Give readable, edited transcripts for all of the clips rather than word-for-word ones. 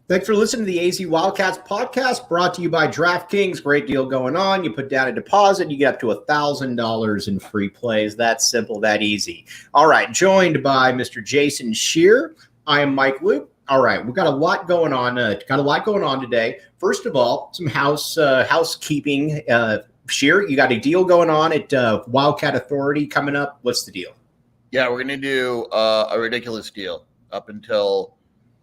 Thanks for listening to the AZ Wildcats podcast, brought to you by DraftKings. Great deal going on. You put down a deposit, you get up to $1,000 in free plays. That's simple, that easy. All right, joined by Mr. Jason Scheer. I am Mike Luke. All right, we've got a lot going on. Today. First of all, some housekeeping. Scheer, you got a deal going on at Wildcat Authority coming up. What's the deal? Yeah, we're going to do a ridiculous deal up until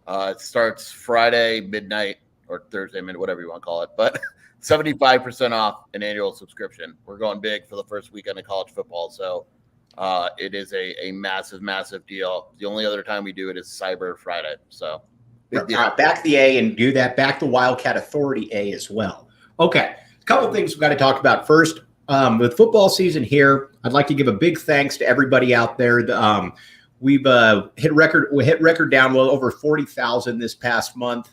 it starts Friday midnight or Thursday midnight, whatever you want to call it. But 75% off an annual subscription. We're going big for the first weekend of college football. So it is a massive, massive deal. The only other time we do it is Cyber Friday. So big deal. Back the A and do that. Back the Wildcat Authority A as well. Okay. A couple of things we've got to talk about. First, with football season here, I'd like to give a big thanks to everybody out there. We've hit record download over 40,000 this past month,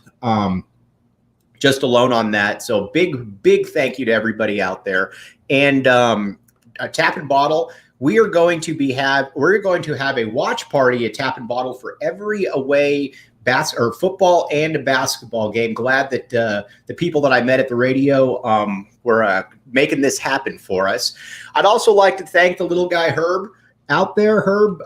just alone on that. So big thank you to everybody out there. And Tap and Bottle, we're going to have a watch party at Tap and Bottle for every away football and basketball game. Glad that the people that I met at the radio were making this happen for us. I'd also like to thank the little guy Herb out there. Herb,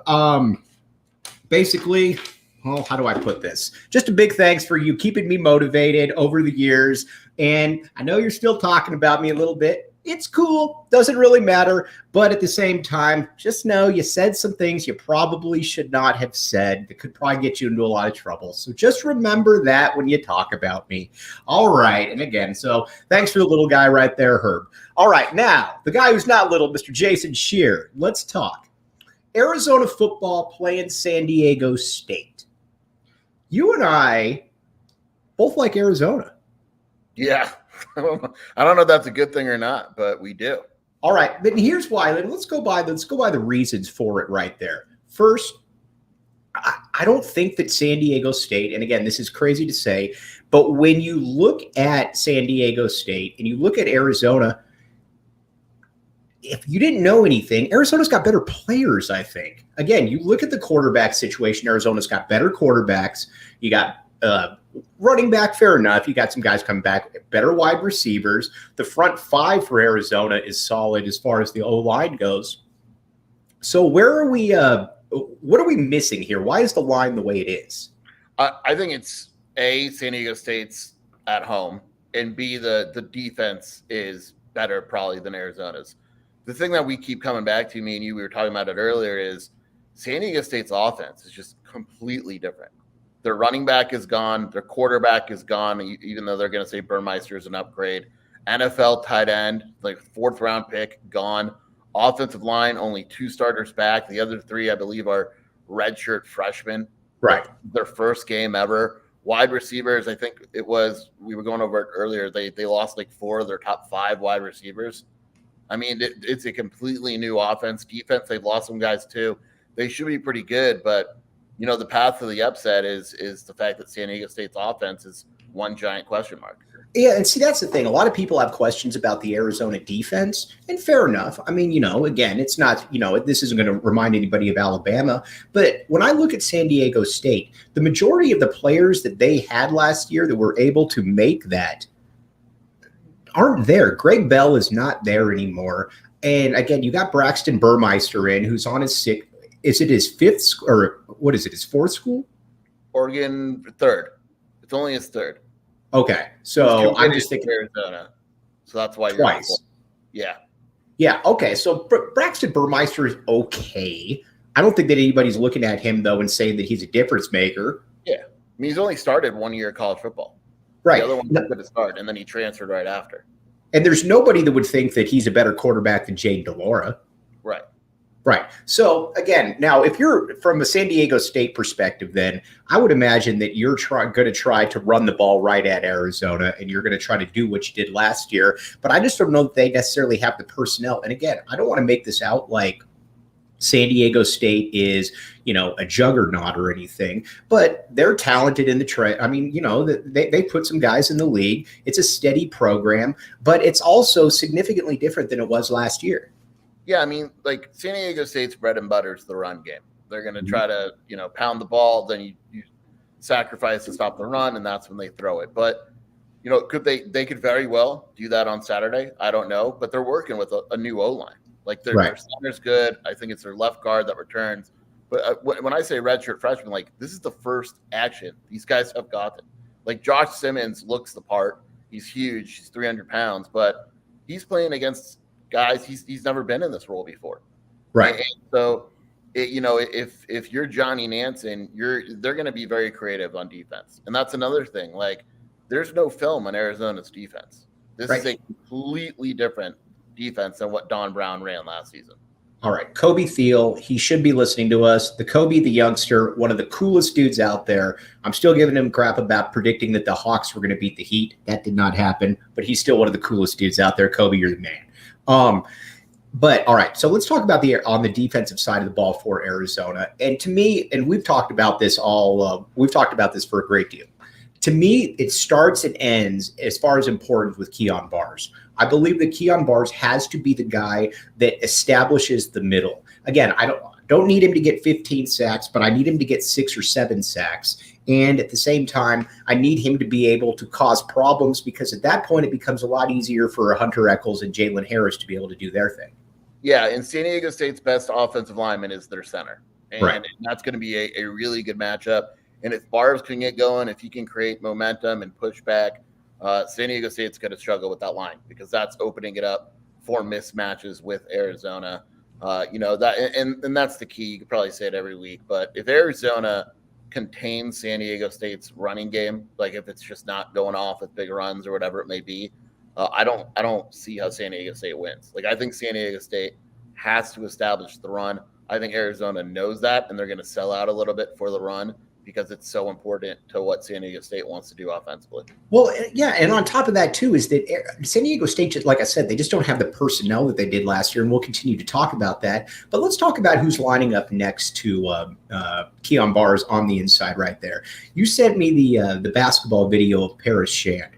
basically, how do I put this? Just a big thanks for you keeping me motivated over the years. And I know you're still talking about me a little bit. It's cool. Doesn't really matter. But at the same time, just know you said some things you probably should not have said that could probably get you into a lot of trouble. So just remember that when you talk about me. All right. And again, so thanks for the little guy right there, Herb. All right. Now, the guy who's not little, Mr. Jason Scheer. Let's talk. Arizona football playing San Diego State. You and I both like Arizona. Yeah. I don't know if that's a good thing or not, but we do. All right. Then here's why. Let's go by the reasons for it right there. First, I don't think that San Diego State, and again, this is crazy to say, but when you look at San Diego State and you look at Arizona, if you didn't know anything, Arizona's got better players, I think. Again, you look at the quarterback situation, Arizona's got better quarterbacks. You got running back, fair enough. You got some guys coming back, better wide receivers. The front five for Arizona is solid as far as the O-line goes. So where are we what are we missing here? Why is the line the way it is? I think it's A, San Diego State's at home, and B, the defense is better probably than Arizona's. The thing that we keep coming back to, me and you, we were talking about it earlier, is San Diego State's offense is just completely different. Their running back is gone. Their quarterback is gone, even though they're going to say Burmeister is an upgrade. NFL tight end, like fourth-round pick, gone. Offensive line, only 2 starters back. The other 3, I believe, are redshirt freshmen. Right. Their first game ever. Wide receivers, I think it was, we were going over it earlier, they lost like 4 of their top 5 wide receivers. I mean, it's a completely new offense. Defense, they've lost some guys too. They should be pretty good, but you know, the path to the upset is the fact that San Diego State's offense is one giant question mark. Yeah, and see, that's the thing. A lot of people have questions about the Arizona defense, and fair enough. I mean, you know, again, it's not, you know, this isn't going to remind anybody of Alabama. But when I look at San Diego State, the majority of the players that they had last year that were able to make that aren't there. Greg Bell is not there anymore. And again, you got Braxton Burmeister in, who's on his sixth. Is it his fifth or what is it? His fourth school? Oregon third. It's only his third. Okay, so I'm just thinking Arizona. So that's why twice. Yeah. Yeah. Okay. So Braxton Burmeister is okay. I don't think that anybody's looking at him though and saying that he's a difference maker. Yeah. I mean, he's only started 1 year of college football. Right. The other one was good to start, and then he transferred right after. And there's nobody that would think that he's a better quarterback than Jade DeLaura. Right. Right. So again, now if you're from a San Diego State perspective, then I would imagine that you're going to try to run the ball right at Arizona, and you're going to try to do what you did last year. But I just don't know that they necessarily have the personnel. And again, I don't want to make this out like San Diego State is, a juggernaut or anything, but they're talented in the trade. I mean, they put some guys in the league. It's a steady program, but it's also significantly different than it was last year. Yeah, I mean, like San Diego State's bread and butter is the run game. They're going to try to, pound the ball. Then you sacrifice to stop the run, and that's when they throw it. But, they could very well do that on Saturday. I don't know, but they're working with a new O-line. Like their center's good. I think it's their left guard that returns. But when I say redshirt freshman, like this is the first action these guys have gotten. Like Josh Simmons looks the part. He's huge. He's 300 pounds, but he's playing against guys he's never been in this role before. Right. And so, if you're Johnny Nansen, they're going to be very creative on defense, and that's another thing. Like, there's no film on Arizona's defense. This is a completely different defense than what Don Brown ran last season. All right, Kobe Thiel, he should be listening to us. The Kobe, the youngster, one of the coolest dudes out there. I'm still giving him crap about predicting that the Hawks were going to beat the Heat. That did not happen, but he's still one of the coolest dudes out there. Kobe, you're the man. But all right, so let's talk about on the defensive side of the ball for Arizona. And to me, and we've talked about this for a great deal. To me, it starts and ends as far as importance with Keon Bars. I believe that Keon Bars has to be the guy that establishes the middle. Again, I don't need him to get 15 sacks, but I need him to get 6 or 7 sacks. And at the same time, I need him to be able to cause problems, because at that point, it becomes a lot easier for Hunter Echols and Jalen Harris to be able to do their thing. Yeah, and San Diego State's best offensive lineman is their center. And that's going to be a really good matchup. And if Bars can get going, if he can create momentum and push back, San Diego State's going to struggle with that line, because that's opening it up for mismatches with Arizona. And that's the key. You could probably say it every week, but if Arizona contains San Diego State's running game, like if it's just not going off with big runs or whatever it may be, I don't see how San Diego State wins. Like, I think San Diego State has to establish the run. I think Arizona knows that, and they're going to sell out a little bit for the run, because it's so important to what San Diego State wants to do offensively. Well, yeah, and on top of that, too, is that San Diego State, like I said, they just don't have the personnel that they did last year, and we'll continue to talk about that. But let's talk about who's lining up next to Keon Bars on the inside right there. You sent me the basketball video of Paris Shand,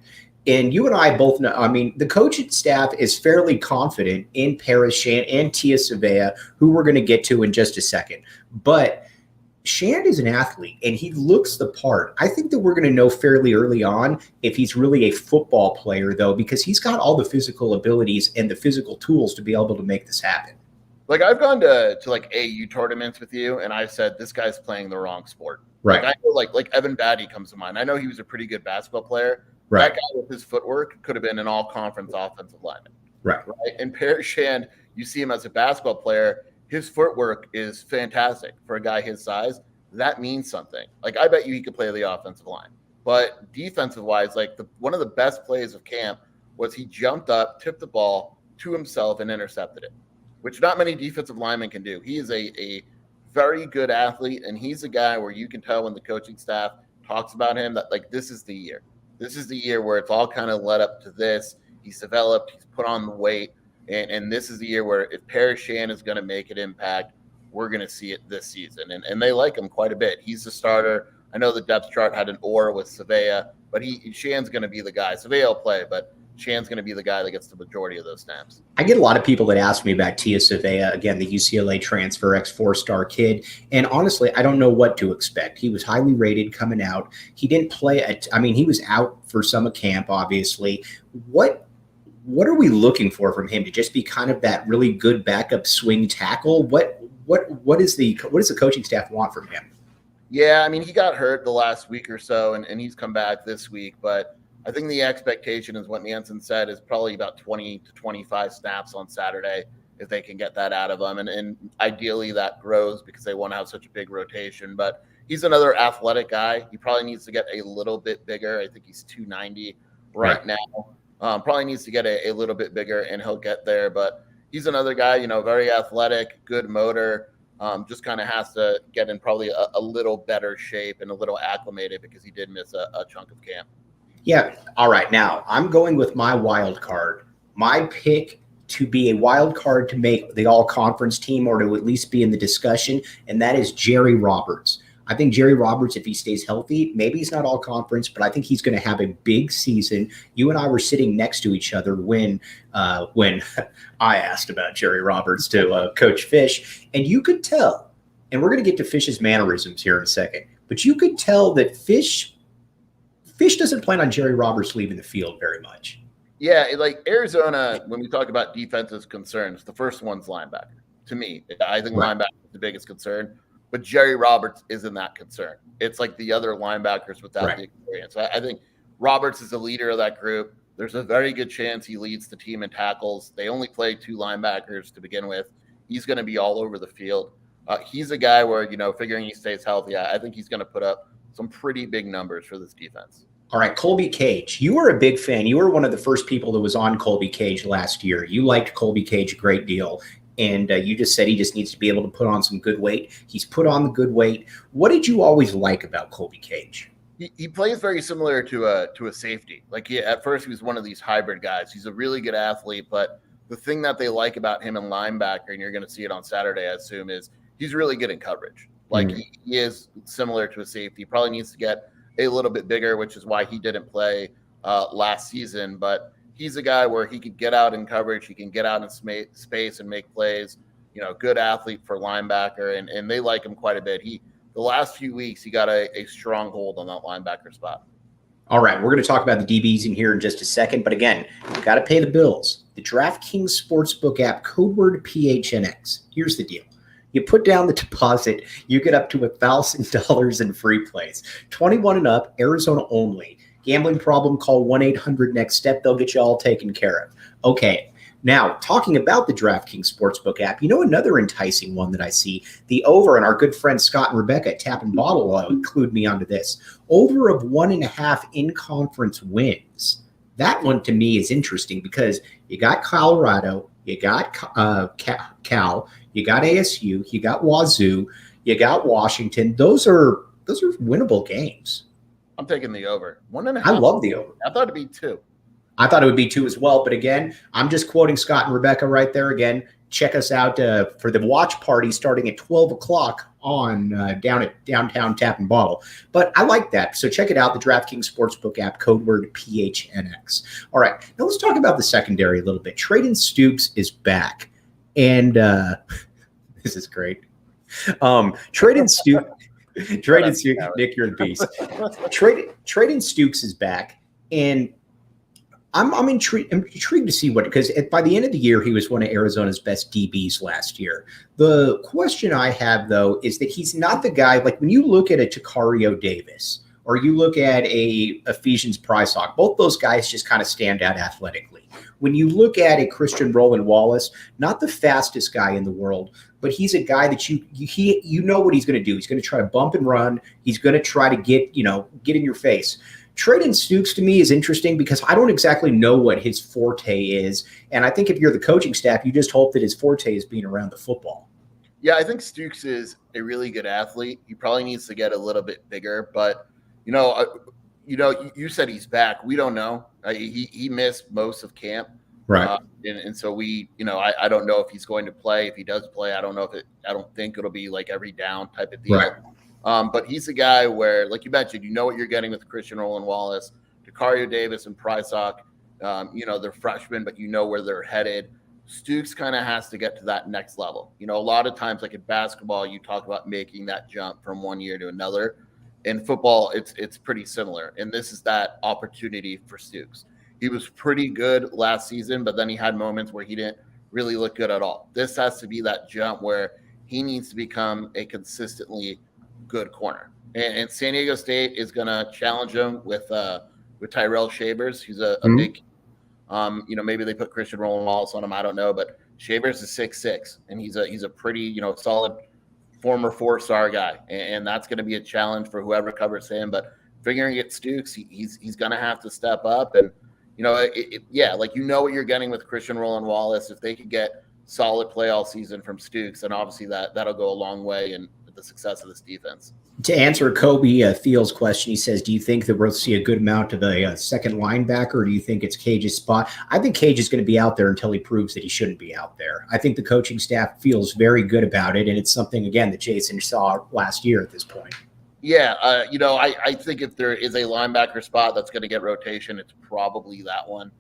and you and I both know, I mean, the coaching staff is fairly confident in Paris Shand and Tia Savea, who we're going to get to in just a second. But Shand is an athlete, and he looks the part. I think that we're going to know fairly early on if he's really a football player, though, because he's got all the physical abilities and the physical tools to be able to make this happen. Like, I've gone to like AU tournaments with you, and I've said this guy's playing the wrong sport. Right. Like, I know, like Evan Batty comes to mind. I know he was a pretty good basketball player. Right. That guy with his footwork could have been an all-conference offensive lineman. Right. And Paris Shand, you see him as a basketball player. His footwork is fantastic for a guy his size. That means something. Like, I bet you he could play the offensive line. But defensive-wise, like, one of the best plays of camp was he jumped up, tipped the ball to himself, and intercepted it, which not many defensive linemen can do. He is a very good athlete, and he's a guy where you can tell when the coaching staff talks about him that, like, this is the year. This is the year where it's all kind of led up to this. He's developed. He's put on the weight. And this is the year where if Paris Shand is going to make an impact, we're going to see it this season. And they like him quite a bit. He's the starter. I know the depth chart had an or with Savea, but Shand's going to be the guy. Savea will play, but Shand's going to be the guy that gets the majority of those snaps. I get a lot of people that ask me about Tia Savea, again, the UCLA transfer, ex-4-star kid. And honestly, I don't know what to expect. He was highly rated coming out. He didn't play he was out for summer camp, obviously. What are we looking for from him to just be kind of that really good backup swing tackle? What does the coaching staff want from him? Yeah, I mean, he got hurt the last week or so, and he's come back this week. But I think the expectation is what Nansen said is probably about 20 to 25 snaps on Saturday if they can get that out of him. And ideally that grows because they want to have such a big rotation. But he's another athletic guy. He probably needs to get a little bit bigger. I think he's 290 right now. Probably needs to get a little bit bigger, and he'll get there. But he's another guy, very athletic, good motor. Just kind of has to get in probably a little better shape and a little acclimated because he did miss a chunk of camp. Yeah. All right. Now I'm going with my wild card. My pick to be a wild card to make the all-conference team or to at least be in the discussion, and that is Jerry Roberts. I think Jerry Roberts, if he stays healthy, maybe he's not all conference, but I think he's going to have a big season. You and I were sitting next to each other when I asked about Jerry Roberts to Coach Fisch, and you could tell, and we're going to get to Fisch's mannerisms here in a second, but you could tell that Fisch doesn't plan on Jerry Roberts leaving the field very much. Yeah, like Arizona, when we talk about defensive concerns, the first one's linebacker. To me, I think linebacker is the biggest concern. But Jerry Roberts isn't that concern. It's like the other linebackers without the experience. I think Roberts is the leader of that group. There's a very good chance he leads the team in tackles. They only play 2 linebackers to begin with. He's going to be all over the field. He's a guy where, figuring he stays healthy, I think he's going to put up some pretty big numbers for this defense. All right, Colby Cage. You were a big fan. You were one of the first people that was on Colby Cage last year. You liked Colby Cage a great deal. And you just said he just needs to be able to put on some good weight. He's put on the good weight. What did you always like about Colby Cage? He plays very similar to a safety. Like at first he was one of these hybrid guys. He's a really good athlete, but the thing that they like about him in linebacker, and you're going to see it on Saturday, I assume, is he's really good in coverage. Like he is similar to a safety. He probably needs to get a little bit bigger, which is why he didn't play last season. But he's a guy where he could get out in coverage. He can get out in space and make plays. Good athlete for linebacker, and they like him quite a bit. The last few weeks, he got a strong hold on that linebacker spot. All right, we're going to talk about the DBs in here in just a second. But again, you've got to pay the bills. The DraftKings Sportsbook app, code word PHNX. Here's the deal. You put down the deposit, you get up to $1,000 in free plays. 21 and up, Arizona only. Gambling problem, call 1-800-NEXT-STEP. They'll get you all taken care of. Okay, now talking about the DraftKings Sportsbook app, another enticing one that I see, the over, and our good friends Scott and Rebecca at Tap and Bottle will include me onto this, over of 1.5 in-conference wins. That one to me is interesting because you got Colorado, you got Cal, you got ASU, you got Wazoo, you got Washington. Those are winnable games. I'm taking the over. 1.5. I love the over. I thought it'd be 2. I thought it would be 2 as well. But again, I'm just quoting Scott and Rebecca right there. Again, check us out for the watch party starting at 12 o'clock on down at downtown Tap and Bottle. But I like that. So check it out, the DraftKings Sportsbook app, code word PHNX. All right, now let's talk about the secondary a little bit. Trayden Stukes is back. And this is great. Trayden Stukes. Nick, you're the beast. Trayden Stukes is back, and I'm intrigued to see because by the end of the year, he was one of Arizona's best DBs last year. The question I have, though, is that he's not the guy, like when you look at a Tacario Davis or you look at a Ephesians Prysock, both those guys just kind of stand out athletically. When you look at a Christian Roland Wallace, not the fastest guy in the world, but he's a guy that you know what he's going to do. He's going to try to bump and run. He's going to try to get in your face. Trayden Stukes to me is interesting because I don't exactly know what his forte is. And I think if you're the coaching staff, you just hope that his forte is being around the football. Yeah, I think Stukes is a really good athlete. He probably needs to get a little bit bigger, but you said he's back. We don't know. He missed most of camp. Right. And so I don't know if he's going to play. If he does play, I don't think it'll be like every down type of deal. Right. But he's a guy where, like you mentioned, you know what you're getting with Christian Roland Wallace, Tacario Davis, and Prysock. They're freshmen, but you know where they're headed. Stukes kind of has to get to that next level. A lot of times, like in basketball, you talk about making that jump from one year to another. In football, it's pretty similar, and this is that opportunity for Stukes. He was pretty good last season, but then he had moments where he didn't really look good at all. This has to be that jump where he needs to become a consistently good corner. And San Diego State is going to challenge him with Tyrell Shavers. He's a big, maybe they put Christian Roland Wallace on him. I don't know, but Shavers is 6'6", and he's a pretty, solid former 4-star guy, and that's going to be a challenge for whoever covers him. But figuring it Stooks, he's going to have to step up. And, like what you're getting with Christian Roland Wallace. If they could get solid play all season from Stooks, then obviously that'll go a long way in the success of this defense. To answer Kobe Thiel's question, he says, do you think that we'll see a good amount of a second linebacker, or do you think it's Cage's spot? I think Cage is going to be out there until he proves that he shouldn't be out there. I think the coaching staff feels very good about it, and it's something, again, that Jason saw last year at this point. Yeah, I think if there is a linebacker spot that's going to get rotation, it's probably that one.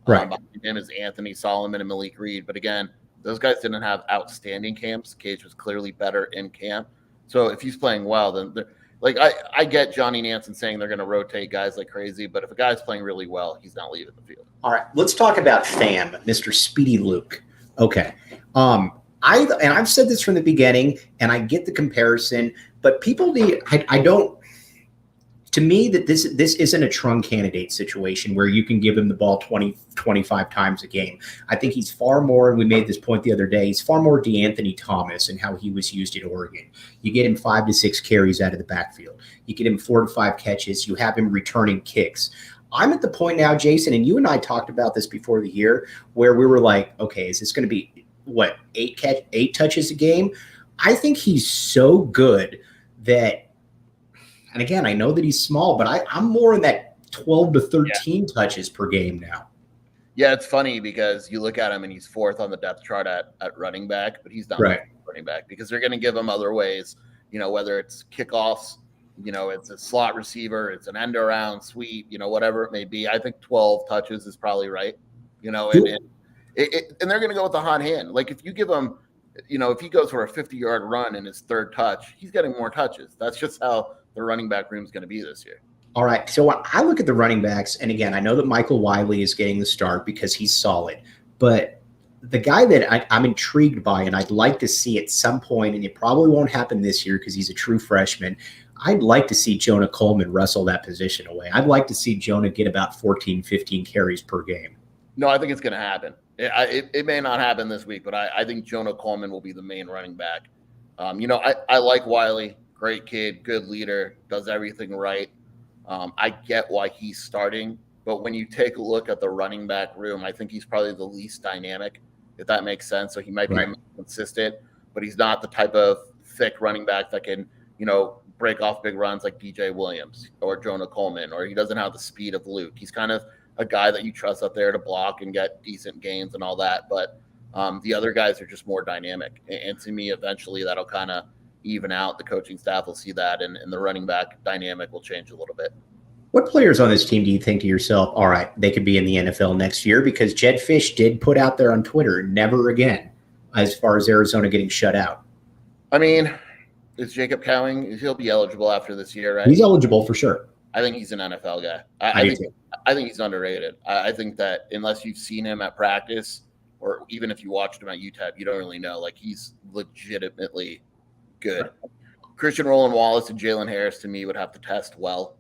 Right. Behind him is Anthony Solomon and Malik Reed. But again, those guys didn't have outstanding camps. Cage was clearly better in camp. So if he's playing well, then I get Johnny Nansen saying they're going to rotate guys like crazy, but if a guy's playing really well, he's not leaving the field. All right, let's talk about Fam, Mr. Speedy Luke. Okay. I've said this from the beginning, and I get the comparison, but people to me, that this isn't a Trung candidate situation where you can give him the ball 20, 25 times a game. I think he's far more, and we made this point the other day, he's far more DeAnthony Thomas and how he was used at Oregon. You get him 5 to 6 carries out of the backfield. You get him 4 to 5 catches. You have him returning kicks. I'm at the point now, Jason, and you and I talked about this before the year, where we were like, okay, is this going to be, 8 touches a game? I think he's so good that, and again, I know that he's small, but I'm more in that 12 to 13 touches per game now. Yeah, it's funny because you look at him and he's 4th on the depth chart at running back, but he's not running back because they're going to give him other ways, whether it's kickoffs, it's a slot receiver, it's an end around sweep, whatever it may be. I think 12 touches is probably right, and they're going to go with the hot hand. Like if you give him, if he goes for a 50-yard run in his 3rd touch, he's getting more touches. That's just how the running back room is going to be this year. All right. So when I look at the running backs, and again, I know that Michael Wiley is getting the start because he's solid, but the guy that I'm intrigued by, and I'd like to see at some point, and it probably won't happen this year because he's a true freshman, I'd like to see Jonah Coleman wrestle that position away. I'd like to see Jonah get about 14, 15 carries per game. No, I think it's going to happen. It may not happen this week, but I think Jonah Coleman will be the main running back. I like Wiley. Great kid, good leader, does everything right. I get why he's starting, but when you take a look at the running back room, I think he's probably the least dynamic, if that makes sense. So he might be consistent, but he's not the type of thick running back that can, break off big runs like DJ Williams or Jonah Coleman, or he doesn't have the speed of Luke. He's kind of a guy that you trust out there to block and get decent gains and all that. But the other guys are just more dynamic. And to me, eventually that'll kind of even out. The coaching staff will see that, and the running back dynamic will change a little bit. What players on this team do you think to yourself, all right, they could be in the NFL next year? Because Jedd Fisch did put out there on Twitter, never again, as far as Arizona getting shut out. I mean, is Jacob Cowing, he'll be eligible after this year, right? He's eligible for sure. I think he's an NFL guy. I think he's underrated. I think that unless you've seen him at practice, or even if you watched him at UTEP, you don't really know. Like, he's legitimately good. Christian Roland Wallace and Jalen Harris to me would have to test well.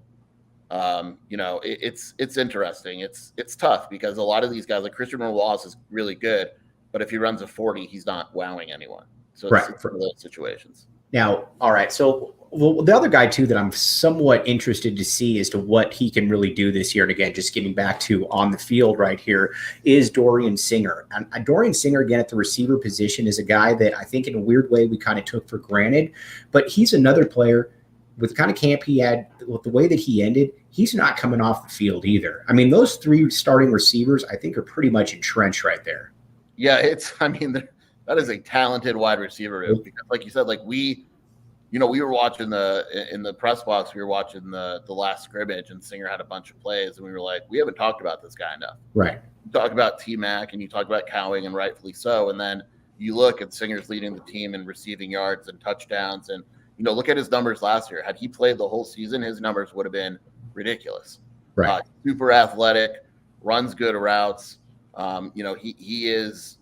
It's interesting. It's tough because a lot of these guys, like Christian Roland Wallace, is really good, but if he runs a 40, he's not wowing anyone. So it's one of those situations. Now, all right. So the other guy too that I'm somewhat interested to see as to what he can really do this year, and again, just getting back to on the field right here, is Dorian Singer. And Dorian Singer, again, at the receiver position, is a guy that I think in a weird way we kind of took for granted, but he's another player with the kind of camp he had, with the way that he ended, he's not coming off the field either. I mean, those 3 starting receivers, I think, are pretty much entrenched right there. Yeah, that is a talented wide receiver room because, like you said, like we were watching in the press box, we were watching the last scrimmage, and Singer had a bunch of plays, and we were like, we haven't talked about this guy enough. Right. You talk about T-Mac and you talk about Cowing, and rightfully so, and then you look at Singer's leading the team in receiving yards and touchdowns, and look at his numbers last year. Had he played the whole season, his numbers would have been ridiculous. Right. Super athletic, runs good routes. He is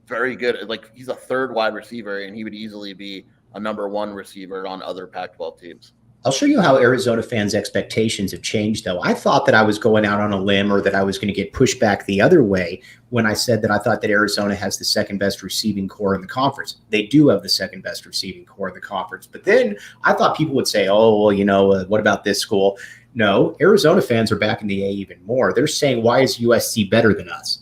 very good. Like, he's a 3rd wide receiver, and he would easily be a number 1 receiver on other Pac-12 teams. I'll show you how Arizona fans' expectations have changed, though. I thought that I was going out on a limb or that I was going to get pushed back the other way when I said that I thought that Arizona has the second best receiving core in the conference. They do have the second best receiving core in the conference. But then I thought people would say, oh, well, what about this school? No, Arizona fans are back in the A even more. They're saying, why is USC better than us?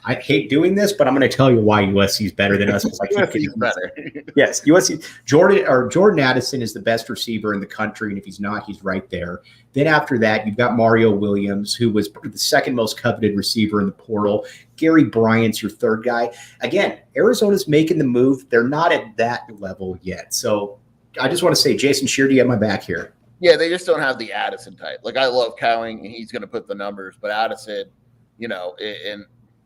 I hate doing this, but I'm going to tell you why USC is better than us. USC is better. Yes, USC. Jordan Addison is the best receiver in the country, and if he's not, he's right there. Then after that, you've got Mario Williams, who was the second most coveted receiver in the portal. Gary Bryant's your third guy. Again, Arizona's making the move. They're not at that level yet. So I just want to say, Jason Scheer, do you have my back here? Yeah, they just don't have the Addison type. Like, I love Cowing, and he's going to put the numbers, but Addison, and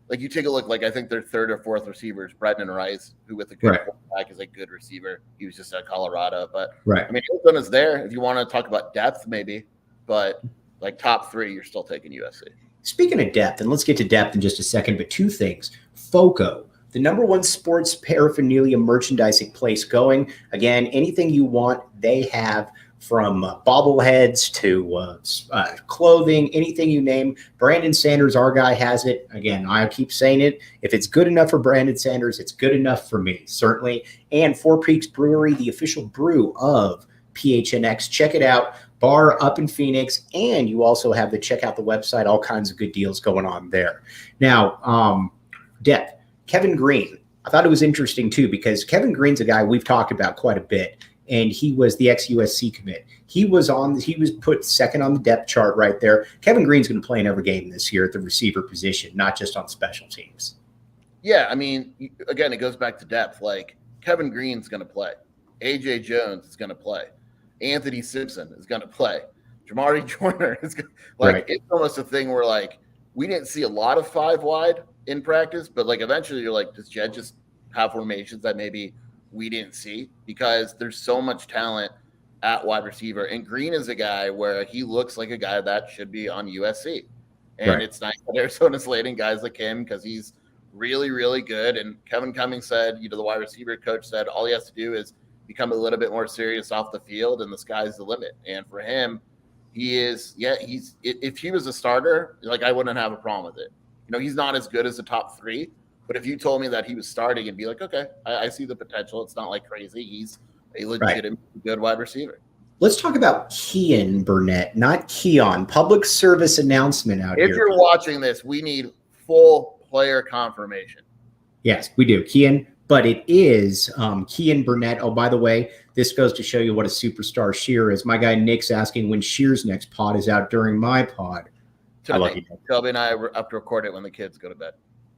like, you take a look, like, I think their third or fourth receiver is Brendan Rice, who with a good quarterback is a good receiver. He was just at Colorado. But, I mean, Arizona's there. If you want to talk about depth, maybe. But, like, top three, you're still taking USC. Speaking of depth, and let's get to depth in just a second, but two things. FOCO, the number one sports paraphernalia merchandising place going. Again, anything you want, they have, from bobbleheads to clothing, anything you name. Brandon Sanders, our guy, has it. Again, I keep saying it. If it's good enough for Brandon Sanders, it's good enough for me, certainly. And Four Peaks Brewery, the official brew of PHNX. Check it out. Bar up in Phoenix. And you also have to check out the website. All kinds of good deals going on there. Now, depth. Kevin Green. I thought it was interesting, too, because Kevin Green's a guy we've talked about quite a bit. And he was the ex-USC commit. He was put second on the depth chart right there. Kevin Green's going to play in every game this year at the receiver position, not just on special teams. Yeah, I mean, again, it goes back to depth. Like, Kevin Green's going to play. A.J. Jones is going to play. Anthony Simpson is going to play. Jamari Joyner is going to – like, It's almost a thing where, like, we didn't see a lot of five wide in practice, but, like, eventually you're like, does Jedd just have formations that maybe – we didn't see, because there's so much talent at wide receiver. And Green is a guy where he looks like a guy that should be on USC. And it's nice that Arizona's slating guys like him, because he's really, really good. And Kevin Cummings said, the wide receiver coach said, all he has to do is become a little bit more serious off the field, and the sky's the limit. And for him, if he was a starter, like, I wouldn't have a problem with it. He's not as good as the top three, but if you told me that he was starting, it'd be like, okay, I see the potential. It's not like crazy. He's a legitimate good wide receiver. Let's talk about Keon Burnett, not Keon. Public service announcement out here. If you're watching this, we need full player confirmation. Yes, we do. Keon, but it is Keon Burnett. Oh, by the way, this goes to show you what a superstar Scheer is. My guy Nick's asking when Scheer's next pod is out during my pod. I love you. Shelby and I have to record it when the kids go to bed.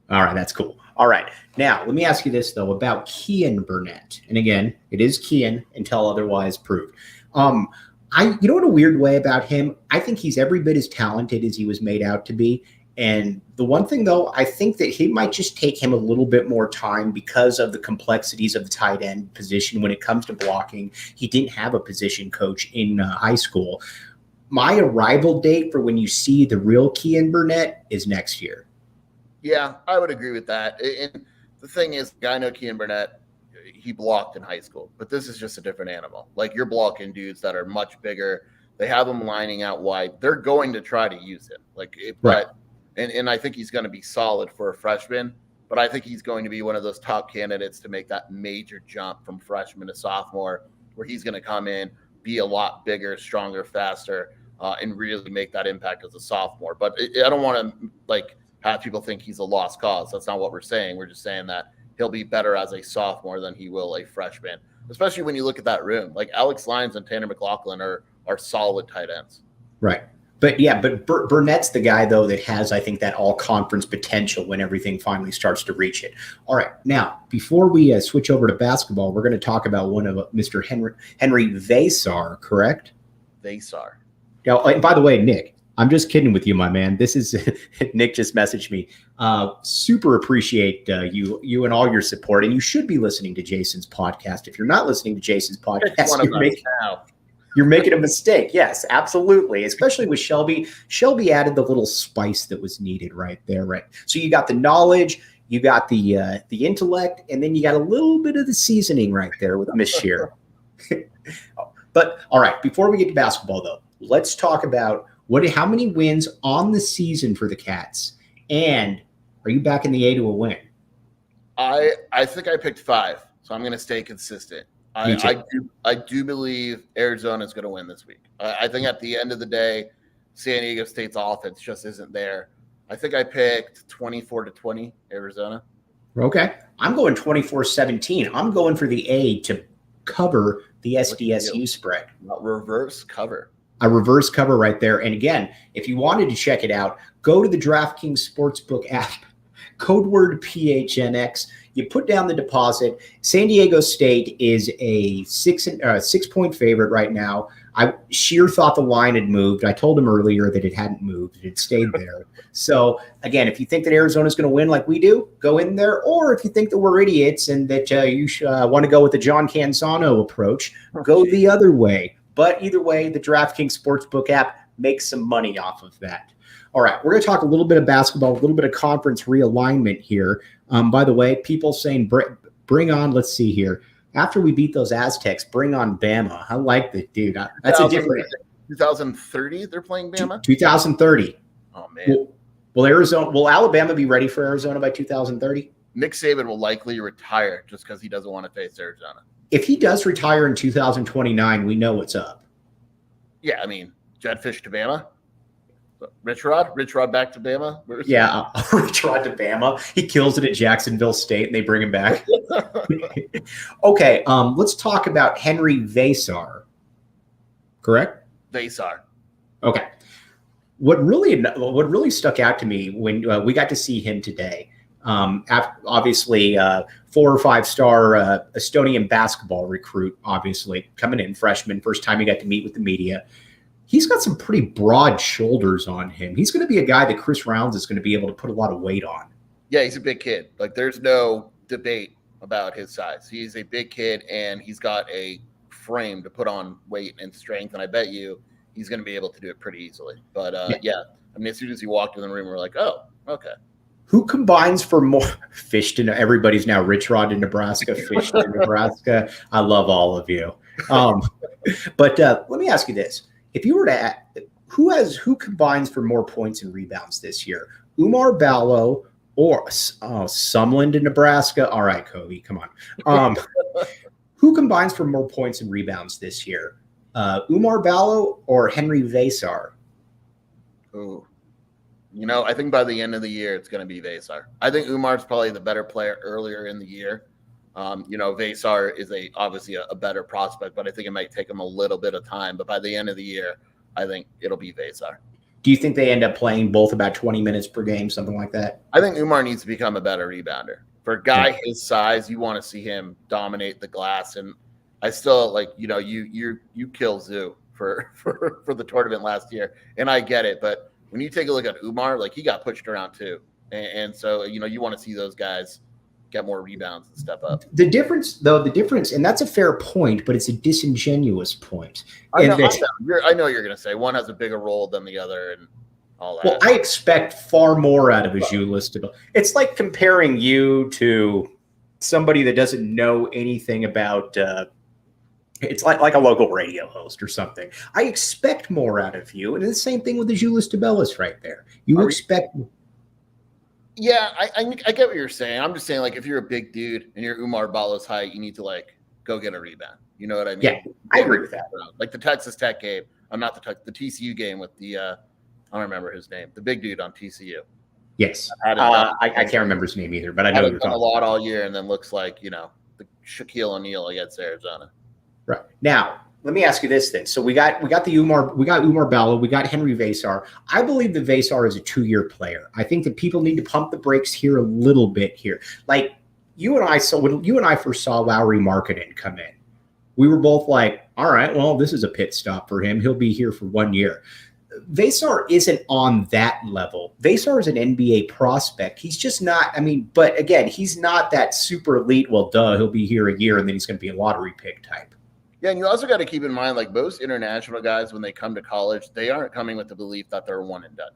All right, that's cool. All right. Now, let me ask you this, though, about Keon Burnett. And again, it is Keon until otherwise proved. What a weird way about him, I think he's every bit as talented as he was made out to be. And the one thing, though, I think that he might just take him a little bit more time because of the complexities of the tight end position when it comes to blocking. He didn't have a position coach in high school. My arrival date for when you see the real Keon Burnett is next year. Yeah, I would agree with that. And the thing is, I know Keon Burnett, he blocked in high school, but this is just a different animal. Like, you're blocking dudes that are much bigger. They have them lining out wide. They're going to try to use him. And I think he's going to be solid for a freshman, but I think he's going to be one of those top candidates to make that major jump from freshman to sophomore, where he's going to come in, be a lot bigger, stronger, faster, and really make that impact as a sophomore. But I don't want to, have people think he's a lost cause. That's not what we're saying. We're just saying that he'll be better as a sophomore than he will a freshman, especially when you look at that room. Like, Alex Lyons and Tanner McLaughlin are solid tight ends. Right. But Burnett's the guy, though, that has, I think, that all-conference potential when everything finally starts to reach it. All right. Now, before we switch over to basketball, we're going to talk about one of Mr. Henry Vasar, correct? Vasar. Now, and by the way, Nick, I'm just kidding with you, my man. This is Nick just messaged me. Super appreciate you and all your support. And you should be listening to Jason's podcast. If you're not listening to Jason's podcast, you're making a mistake. Yes, absolutely. Especially with Shelby. Shelby added the little spice that was needed right there. Right. So you got the knowledge, you got the intellect, and then you got a little bit of the seasoning right there with Miss Scheer. But all right, before we get to basketball, though, let's talk about how many wins on the season for the Cats, and are you back in the A to a win? I think I picked 5, so I'm going to stay consistent. I do believe Arizona is going to win this week. I think at the end of the day, San Diego State's offense just isn't there. I think I picked 24-20 Arizona. Okay. I'm going 24-17. I'm going for the A to cover the SDSU spread. Reverse cover. A reverse cover right there. And again, if you wanted to check it out, go to the DraftKings Sportsbook app, code word PHNX. You put down the deposit. San Diego State is a 6-point favorite right now. Scheer thought the line had moved. I told him earlier that it hadn't moved. It had stayed there. So, again, if you think that Arizona's going to win like we do, go in there. Or if you think that we're idiots and that you want to go with the John Canzano approach, go the other way. But either way, the DraftKings Sportsbook app makes some money off of that. All right, we're going to talk a little bit of basketball, a little bit of conference realignment here. By the way, people saying bring on, let's see here. After we beat those Aztecs, bring on Bama. I like that, dude. That's a different. 2030, they're playing Bama? 2030. Oh, man. Will Alabama be ready for Arizona by 2030? Nick Saban will likely retire just because he doesn't want to face Arizona. If he does retire in 2029, we know what's up. Yeah, I mean, Jedd Fisch to Bama. Rich Rod back to Bama. Yeah, Rich Rod to Bama. He kills it at Jacksonville State, and they bring him back. Okay, let's talk about Henry Vesar. Correct? Vesar. Okay. What really stuck out to me when we got to see him today, obviously 4 or 5-star Estonian basketball recruit, obviously coming in freshman, first time he got to meet with the media. He's got some pretty broad shoulders on him. He's going to be a guy that Chris Rounds is going to be able to put a lot of weight on. Yeah, he's a big kid. Like, there's no debate about his size. He's a big kid, and he's got a frame to put on weight and strength, and I bet you he's going to be able to do it pretty easily. But, yeah, I mean, as soon as he walked in the room, we're like, oh, okay. Who combines for more Fish to everybody's now Rich Rod in Nebraska, Fish to Nebraska. I love all of you. But let me ask you this. If you were to who combines for more points and rebounds this year? Umar Ballo or Sumland in Nebraska? All right, Kobe, come on. Who combines for more points and rebounds this year? Umar Ballo or Henry Vesar? Ooh. You know, I think by the end of the year, it's going to be Vesar. I think Umar's probably the better player earlier in the year. You know, Vesar is obviously a better prospect, but I think it might take him a little bit of time. But by the end of the year, I think it'll be Vesar. Do you think they end up playing both about 20 minutes per game, something like that? I think Umar needs to become a better rebounder. For a guy his size, you want to see him dominate the glass. And I still you kill Zoo for the tournament last year, and I get it. But when you take a look at Umar, like, he got pushed around too, and so you want to see those guys get more rebounds and step up. The difference, and that's a fair point, but it's a disingenuous point. I know you're going to say one has a bigger role than the other and all that. Well, I expect far more out of a Julius. It's like comparing you to somebody that doesn't know anything about it's like a local radio host or something. I expect more out of you. And it's the same thing with the Julius DeBellis right there. You expect Yeah, I get what you're saying. I'm just saying, like, if you're a big dude and you're Umar Ballo's height, you need to, like, go get a rebound. You know what I mean? Yeah, I agree with that. Like the Texas Tech game. I'm not the TCU game with the I don't remember his name. The big dude on TCU. Yes. I can't remember his name either, but I know you're talking a lot all year and then looks like, the Shaquille O'Neal against Arizona. Right. Now, let me ask you this then. So we got Umar Ballo, we got Henry Vesar. I believe that Vesar is a 2-year player. I think that people need to pump the brakes here a little bit here. Like when you and I first saw Lowry Markkanen come in, we were both like, all right, well, this is a pit stop for him. He'll be here for 1 year. Vesar isn't on that level. Vesar is an NBA prospect. He's just not, but again, he's not that super elite. Well, he'll be here a year and then he's going to be a lottery pick type. Yeah, and you also got to keep in mind, like, most international guys, when they come to college, they aren't coming with the belief that they're one and done.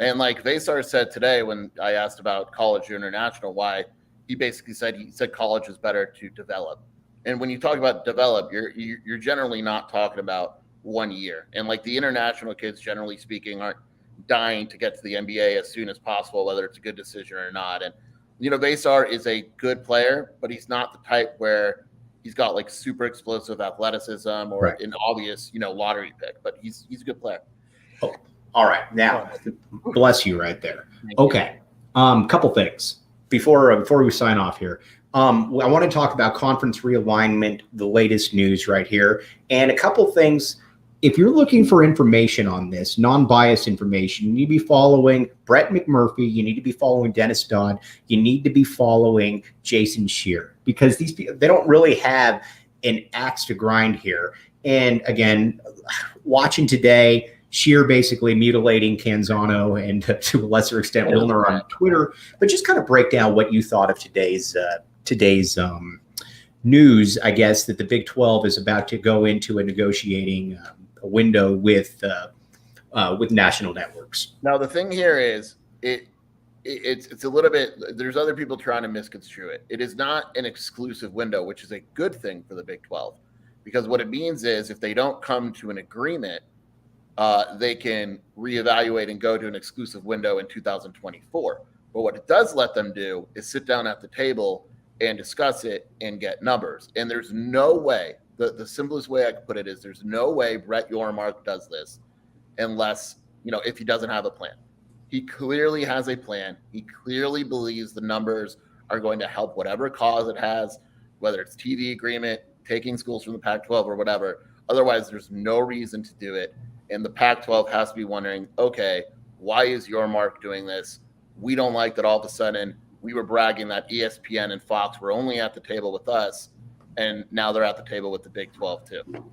And like Vesar said today when I asked about college or international, why, he basically said college is better to develop. And when you talk about develop, you're generally not talking about 1 year. And like the international kids, generally speaking, aren't dying to get to the NBA as soon as possible, whether it's a good decision or not. And Vesar is a good player, but he's not the type where he's got like super explosive athleticism or an obvious, lottery pick. But he's a good player. Oh, all right. Now, bless you right there. Okay. Couple things before we sign off here. I want to talk about conference realignment, the latest news right here, and a couple things. If you're looking for information on this, non-biased information, you need to be following Brett McMurphy. You need to be following Dennis Dodd. You need to be following Jason Scheer, because these people, they don't really have an axe to grind here. And again, watching today, Scheer basically mutilating Canzano and to a lesser extent Wilner on Twitter, but just kind of break down what you thought of today's news, I guess, that the Big 12 is about to go into a negotiating a window with national networks. Now, the thing here is it's a little bit, there's other people trying to misconstrue it. It is not an exclusive window, which is a good thing for the Big 12, because what it means is if they don't come to an agreement, they can reevaluate and go to an exclusive window in 2024. But what it does let them do is sit down at the table and discuss it and get numbers. And there's no way, the simplest way I could put it is there's no way Brett Yormark does this unless, if he doesn't have a plan. He clearly has a plan. He clearly believes the numbers are going to help whatever cause it has, whether it's TV agreement, taking schools from the Pac-12 or whatever. Otherwise, there's no reason to do it. And the Pac-12 has to be wondering, okay, why is Yormark doing this? We don't like that all of a sudden we were bragging that ESPN and Fox were only at the table with us, and now they're at the table with the Big 12 too.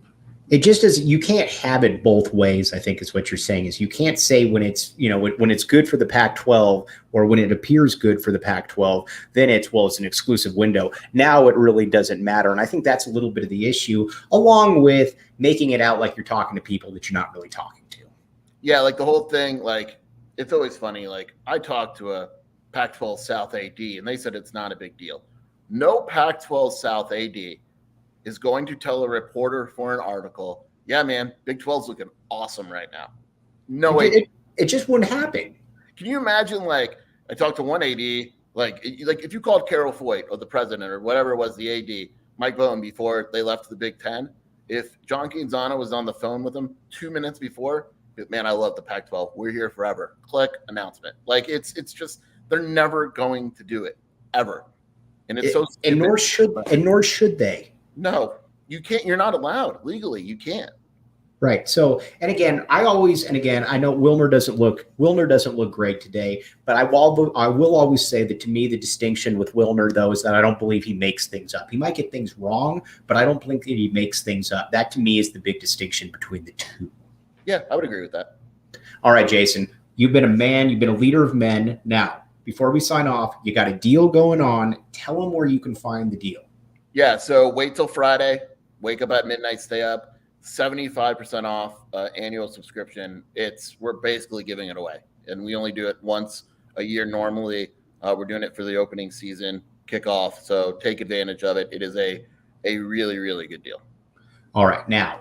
It just is, you can't have it both ways, I think is what you're saying. Is you can't say when it's, when it's good for the Pac-12 or when it appears good for the Pac-12, then it's an exclusive window. Now it really doesn't matter. And I think that's a little bit of the issue, along with making it out like you're talking to people that you're not really talking to. Yeah, like the whole thing, like it's always funny. Like I talked to a Pac-12 South AD and they said it's not a big deal. No Pac-12 South AD is going to tell a reporter for an article, yeah, man, Big 12's looking awesome right now. No way. It just wouldn't happen. Can you imagine, like, I talked to one AD, like if you called Carol Foyt or the president or whatever it was, the AD, Mike Bowen, before they left the Big 10, if John Canzano was on the phone with him 2 minutes before, man, I love the Pac-12. We're here forever. Click, announcement. Like, it's just, they're never going to do it, ever. And it's so stupid. And nor should they. No, you can't. You're not allowed legally. You can't. Right. So, and again, I know Wilner doesn't look great today, but I will always say that to me, the distinction with Wilner, though, is that I don't believe he makes things up. He might get things wrong, but I don't think that he makes things up. That to me is the big distinction between the two. Yeah, I would agree with that. All right, Jason, you've been a man. You've been a leader of men. Now, before we sign off, you got a deal going on. Tell them where you can find the deal. Yeah, so wait till Friday. Wake up at midnight, stay up. 75% off annual subscription. We're basically giving it away, and we only do it once a year normally. We're doing it for the opening season kickoff, so take advantage of it. It is a really, really good deal. All right, now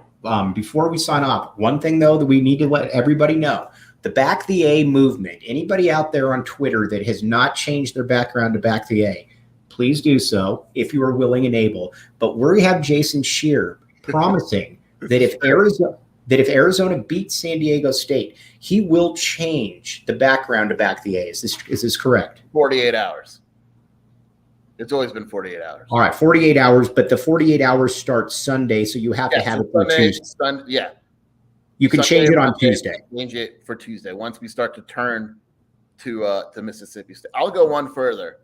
before we sign off, one thing though that we need to let everybody know: the Back the A movement. Anybody out there on Twitter that has not changed their background to Back the A, please do so if you are willing and able. But we have Jason Scheer promising that if Arizona beats San Diego State, he will change the background to Back the A. Is this correct? 48 hours. It's always been 48 hours. All right, 48 hours, but the 48 hours starts Sunday, so you have to have it for Tuesday. Yeah. You can change it on Tuesday. Change it for Tuesday once we start to turn to Mississippi State. I'll go one further.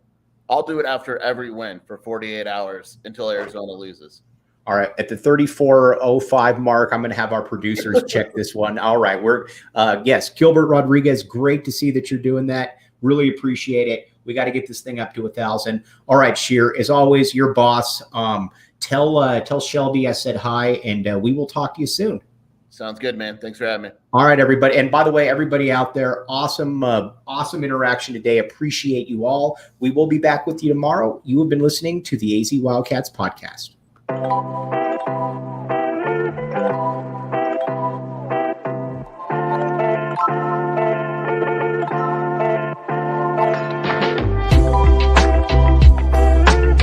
I'll do it after every win for 48 hours until Arizona loses. All right. At the 34:05 mark, I'm going to have our producers check this one. All right. Yes, Gilbert Rodriguez, great to see that you're doing that. Really appreciate it. We got to get this thing up to 1,000. All right, Scheer, as always, your boss. Tell Shelby I said hi, and we will talk to you soon. Sounds good, man. Thanks for having me. All right, everybody. And by the way, everybody out there, awesome interaction today. Appreciate you all. We will be back with you tomorrow. You have been listening to the AZ Wildcats podcast.